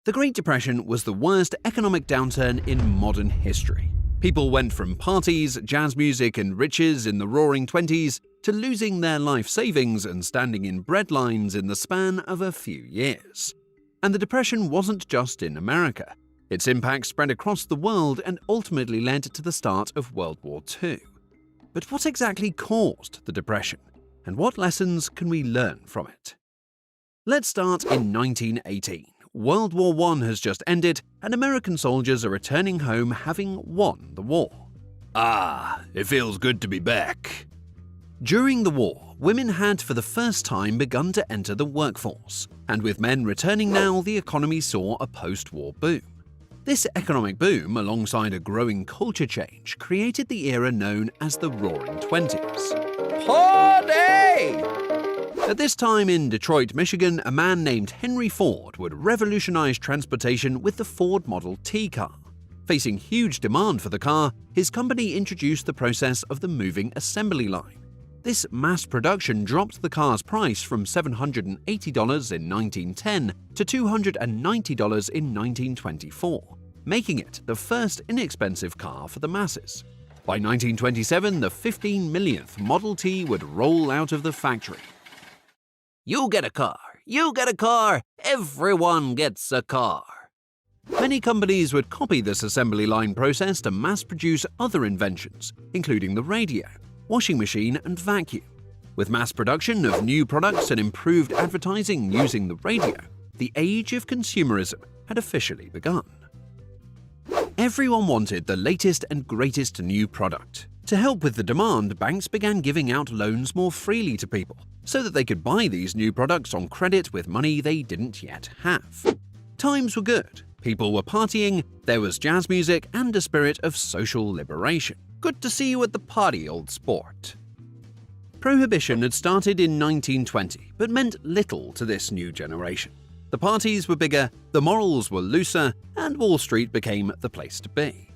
The Great Depression was the worst economic downturn in modern history. People went from parties, jazz music, and riches in the roaring 20s to losing their life savings and standing in bread lines in the span of a few years. And the Depression wasn't just in America. Its impact spread across the world and ultimately led to the start of World War II. But what exactly caused the Depression, and what lessons can we learn from it? Let's start in 1918. World War I has just ended, and American soldiers are returning home having won the war. It feels good to be back. During the war, women had for the first time begun to enter the workforce, and with men returning now, the economy saw a post-war boom. This economic boom, alongside a growing culture change, created the era known as the Roaring Twenties. Party! At this time in Detroit, Michigan, a man named Henry Ford would revolutionize transportation with the Ford Model T car. Facing huge demand for the car, his company introduced the process of the moving assembly line. This mass production dropped the car's price from $780 in 1910 to $290 in 1924, making it the first inexpensive car for the masses. By 1927, the 15 millionth Model T would roll out of the factory. You get a car, you get a car, everyone gets a car. Many companies would copy this assembly line process to mass-produce other inventions, including the radio, washing machine, and vacuum. With mass production of new products and improved advertising using the radio, the age of consumerism had officially begun. Everyone wanted the latest and greatest new product. To help with the demand, banks began giving out loans more freely to people, so that they could buy these new products on credit with money they didn't yet have. Times were good. People were partying, there was jazz music, and a spirit of social liberation. Good to see you at the party, old sport. Prohibition had started in 1920, but meant little to this new generation. The parties were bigger, the morals were looser, and Wall Street became the place to be.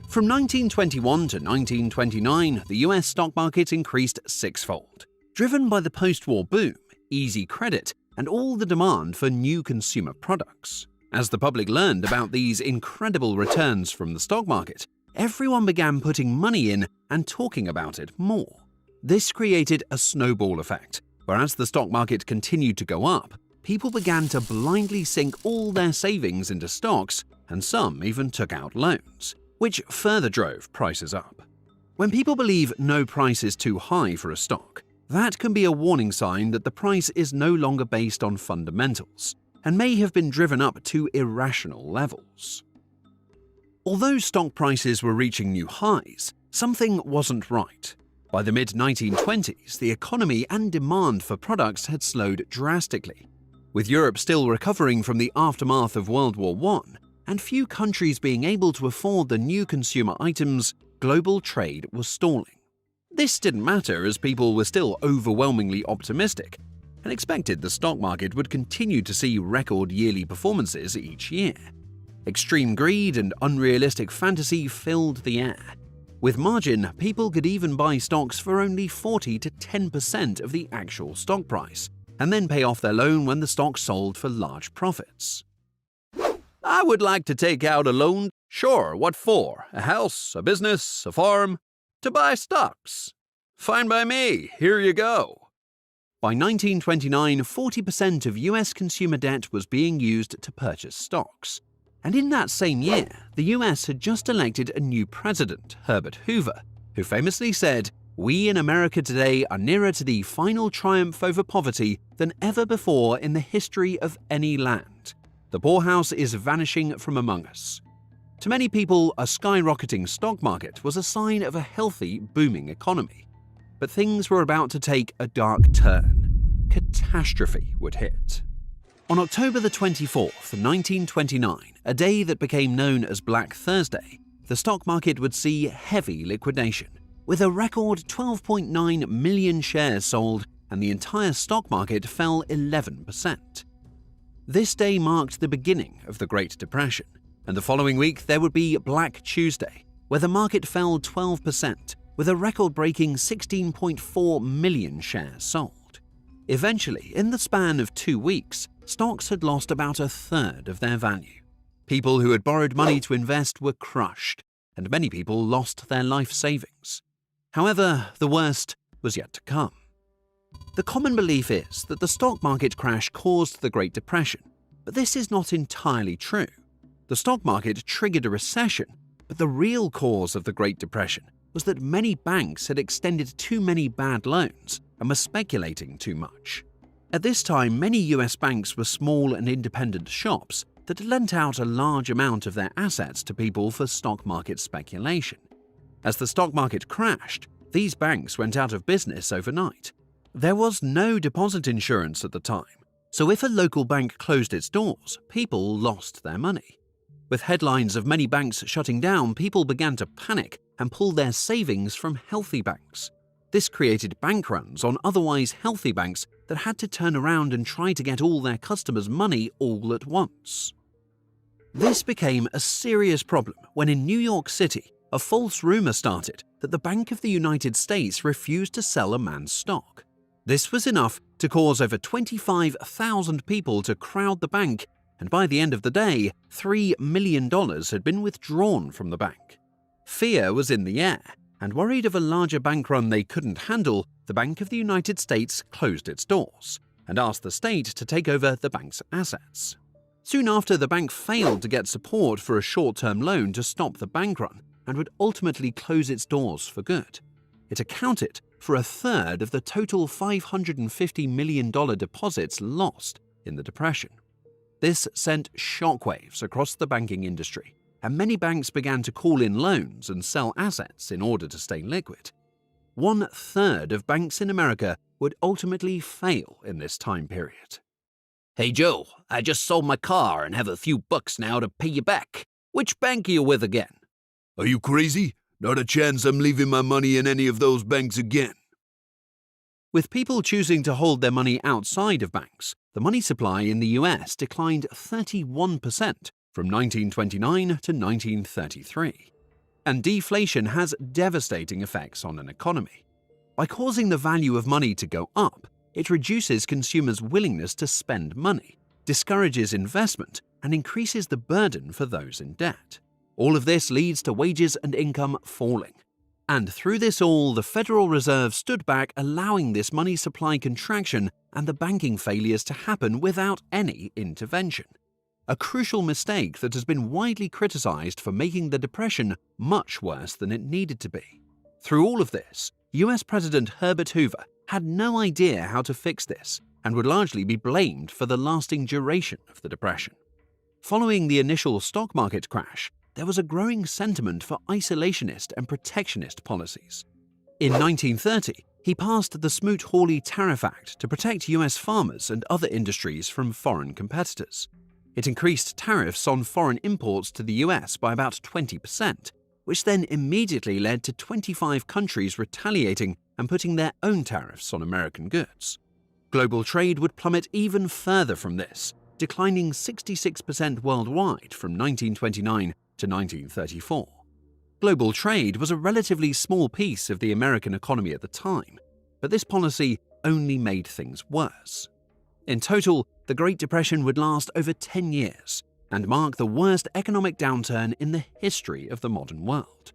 From 1921 to 1929, the US stock market increased sixfold, driven by the post-war boom, easy credit, and all the demand for new consumer products. As the public learned about these incredible returns from the stock market, everyone began putting money in and talking about it more. This created a snowball effect, where as the stock market continued to go up, people began to blindly sink all their savings into stocks, and some even took out loans, which further drove prices up. When people believe no price is too high for a stock, that can be a warning sign that the price is no longer based on fundamentals and may have been driven up to irrational levels. Although stock prices were reaching new highs, something wasn't right. By the mid-1920s, the economy and demand for products had slowed drastically. With Europe still recovering from the aftermath of World War I, and few countries being able to afford the new consumer items, global trade was stalling. This didn't matter as people were still overwhelmingly optimistic and expected the stock market would continue to see record yearly performances each year. Extreme greed and unrealistic fantasy filled the air. With margin, people could even buy stocks for only 40 to 10% of the actual stock price, and then pay off their loan when the stock sold for large profits. I would like to take out a loan. Sure, what for? A house, a business, a farm? To buy stocks. Fine by me, here you go. By 1929, 40% of US consumer debt was being used to purchase stocks. And in that same year, the US had just elected a new president, Herbert Hoover, who famously said, "We in America today are nearer to the final triumph over poverty than ever before in the history of any land. The poorhouse is vanishing from among us." To many people, a skyrocketing stock market was a sign of a healthy, booming economy. But things were about to take a dark turn. Catastrophe would hit. On October the 24th, 1929, a day that became known as Black Thursday, the stock market would see heavy liquidation, with a record 12.9 million shares sold, and the entire stock market fell 11%. This day marked the beginning of the Great Depression, and the following week there would be Black Tuesday, where the market fell 12%, with a record-breaking 16.4 million shares sold. Eventually, in the span of 2 weeks, stocks had lost about a third of their value. People who had borrowed money to invest were crushed, and many people lost their life savings. However, the worst was yet to come. The common belief is that the stock market crash caused the Great Depression, but this is not entirely true. The stock market triggered a recession, but the real cause of the Great Depression was that many banks had extended too many bad loans and were speculating too much. At this time, many US banks were small and independent shops that lent out a large amount of their assets to people for stock market speculation. As the stock market crashed, these banks went out of business overnight. There was no deposit insurance at the time, so if a local bank closed its doors, people lost their money. With headlines of many banks shutting down, people began to panic and pull their savings from healthy banks. This created bank runs on otherwise healthy banks that had to turn around and try to get all their customers' money all at once. This became a serious problem when in New York City, a false rumor started that the Bank of the United States refused to sell a man's stock. This was enough to cause over 25,000 people to crowd the bank, and by the end of the day, $3 million had been withdrawn from the bank. Fear was in the air, and worried of a larger bank run they couldn't handle, the Bank of the United States closed its doors and asked the state to take over the bank's assets. Soon after, the bank failed to get support for a short-term loan to stop the bank run and would ultimately close its doors for good. It accounted for a third of the total $550 million deposits lost in the Depression. This sent shockwaves across the banking industry, and many banks began to call in loans and sell assets in order to stay liquid. 1/3 of banks in America would ultimately fail in this time period. Hey Joe, I just sold my car and have a few bucks now to pay you back. Which bank are you with again? Are you crazy? Not a chance I'm leaving my money in any of those banks again. With people choosing to hold their money outside of banks, the money supply in the US declined 31% from 1929 to 1933. And deflation has devastating effects on an economy. By causing the value of money to go up, it reduces consumers' willingness to spend money, discourages investment, and increases the burden for those in debt. All of this leads to wages and income falling. And through this all, the Federal Reserve stood back, allowing this money supply contraction and the banking failures to happen without any intervention. A crucial mistake that has been widely criticized for making the Depression much worse than it needed to be. Through all of this, US President Herbert Hoover had no idea how to fix this and would largely be blamed for the lasting duration of the Depression. Following the initial stock market crash, there was a growing sentiment for isolationist and protectionist policies. In 1930, he passed the Smoot-Hawley Tariff Act to protect US farmers and other industries from foreign competitors. It increased tariffs on foreign imports to the US by about 20%, which then immediately led to 25 countries retaliating and putting their own tariffs on American goods. Global trade would plummet even further from this, declining 66% worldwide from 1929 to 1934. Global trade was a relatively small piece of the American economy at the time, but this policy only made things worse. In total, the Great Depression would last over 10 years and mark the worst economic downturn in the history of the modern world.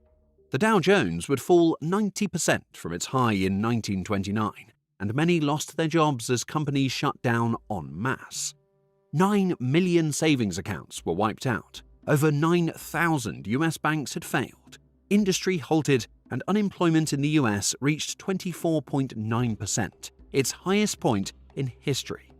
The Dow Jones would fall 90% from its high in 1929, and many lost their jobs as companies shut down en masse. 9 million savings accounts were wiped out. Over 9,000 US banks had failed. Industry halted, and unemployment in the US reached 24.9%, its highest point in history.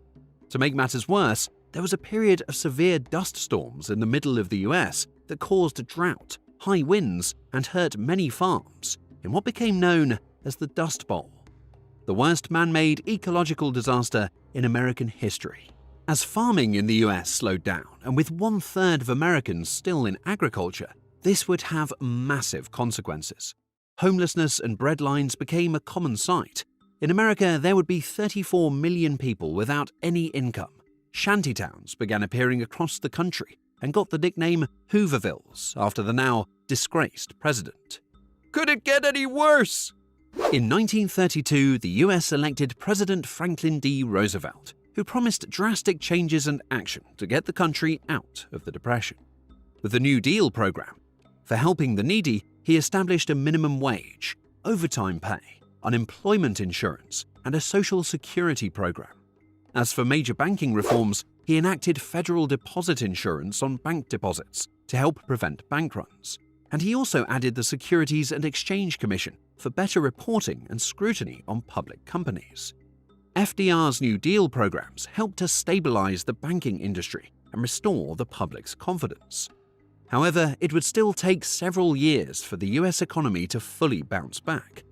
To make matters worse, there was a period of severe dust storms in the middle of the US that caused drought, high winds, and hurt many farms in what became known as the Dust Bowl, the worst man-made ecological disaster in American history. As farming in the US slowed down, and with 1/3 of Americans still in agriculture, this would have massive consequences. Homelessness and breadlines became a common sight. In America, there would be 34 million people without any income. Shantytowns began appearing across the country and got the nickname Hoovervilles after the now disgraced president. Could it get any worse? In 1932, the US elected President Franklin D. Roosevelt, who promised drastic changes and action to get the country out of the Depression. With the New Deal program, for helping the needy, he established a minimum wage, overtime pay, unemployment insurance, and a social security program. As for major banking reforms, he enacted federal deposit insurance on bank deposits to help prevent bank runs. And he also added the Securities and Exchange Commission for better reporting and scrutiny on public companies. FDR's New Deal programs helped to stabilize the banking industry and restore the public's confidence. However, it would still take several years for the US economy to fully bounce back.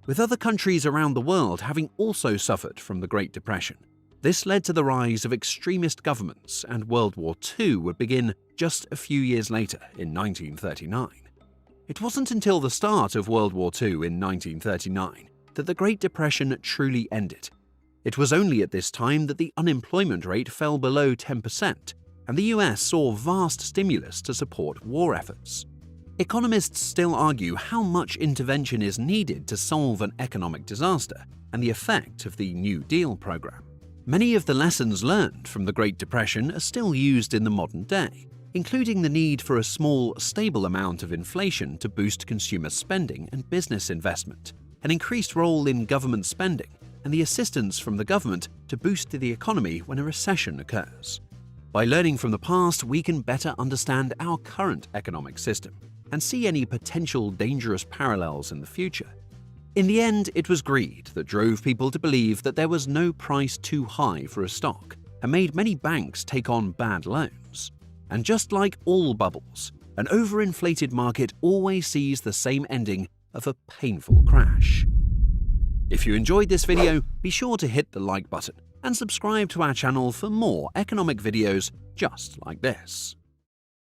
With other countries around the world having also suffered from the Great Depression, this led to the rise of extremist governments, and World War II would begin just a few years later in 1939. It wasn't until the start of World War II in 1939 that the Great Depression truly ended. It was only at this time that the unemployment rate fell below 10%, and the US saw vast stimulus to support war efforts. Economists still argue how much intervention is needed to solve an economic disaster and the effect of the New Deal program. Many of the lessons learned from the Great Depression are still used in the modern day, including the need for a small, stable amount of inflation to boost consumer spending and business investment, an increased role in government spending, and the assistance from the government to boost the economy when a recession occurs. By learning from the past, we can better understand our current economic system and see any potential dangerous parallels in the future. In the end, it was greed that drove people to believe that there was no price too high for a stock and made many banks take on bad loans. And just like all bubbles, an overinflated market always sees the same ending of a painful crash. If you enjoyed this video, be sure to hit the like button and subscribe to our channel for more economic videos just like this.